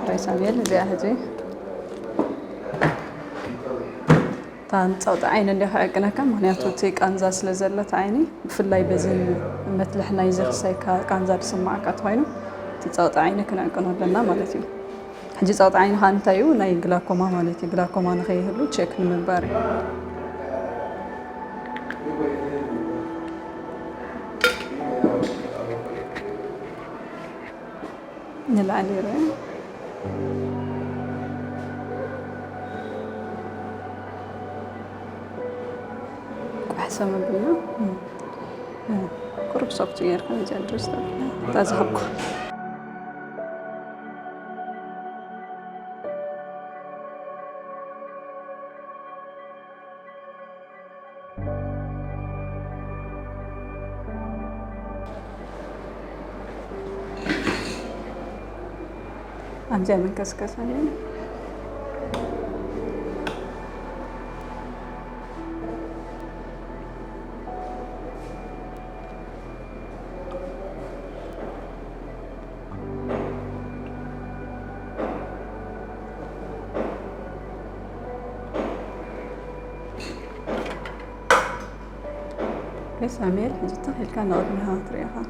رئيساميل زي هذي صوت عين اللي حقنا كم مهنياتو تيك أنزاس لزلت عيني في اللي بزين مثل إحنا يزخ سيكا كأنزار سماعك أتوينه تصوت عينك نكون لنا مالتي حجي صوت عين هانتايو ناي جلاكوما مالتي جلاكوما نخيه له تشيك من باري نلعلي رأي أحسن بنا قرب صوت غير خلينا نجلس تزهق أنجي من كسكس علينا بس عميل حجتها هل كان أغنيها طريقها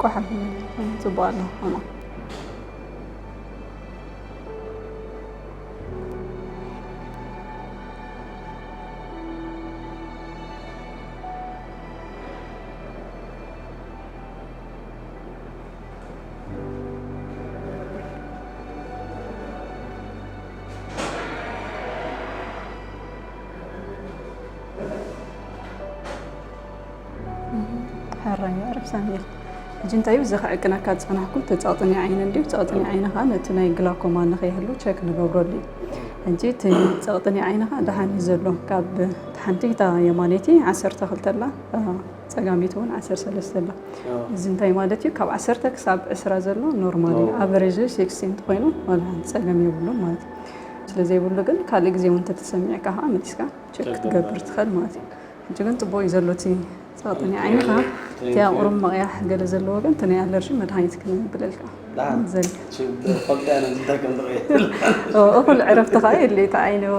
كحل زبالة أما حرّي أعرف ساميل جنت أيوة زخ عقنا كاد أنا كنت تعطني عين عندي وتعطني عينها نتناي جلاكوما نخيهلو تشيك نجبرلي أنتي تعطني عينها دحين يزلو كاب تحنتي تا يمانيتي 10 تخلت له تقاميتون 10 سلسلة زنتي مالتي كاب 10 كسب أسرع زلو نورمالي أفريج 16 تقينو ولا تقامي يقولون مالتي ስለዚህ ይብሉግን ካለ ጊዜው እንተ ተሰሚዐካ አመዲስካ ቸክ ትገብር ትኸል ማለት እዩ እጅግን ጥቦይ ዘሎቲ ጻጥኒ ዓይንካ ቲያ ቁሩም መቅያሕ ገለ ዘለዎ ግን ተነ ኣለርጂ መድሃኒት ክንብለልካ ዘል فقدان انت كم تغير እኩል ዕረፍቲ ኸ የለ ተዓይነዋ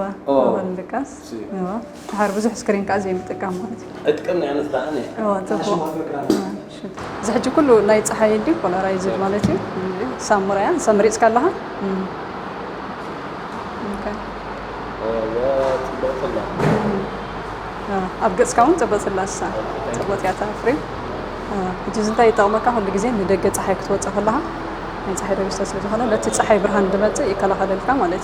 ወልካስ ተሓር ብዙሕ ስክሪን ካ ዘይ ምጥቃም ማለት እዩ اتكمني انا ثاني ጥቦ ዝሕጂ ኩሉ ናይ ፀሓይ ዲ ፖላራይዝድ ማለት እዩ ሳሙራያ ሰምሪጽ ካለሃ أبغى كون تبص اللاسة تبغى يا تافري جزء تاي طعمك هو اللي جزين ندق تصحي كتوت تصحلها يعني تصحي ربيستة سلسلة لا تصحي برهان دمت يكلا هذا الكلام ولا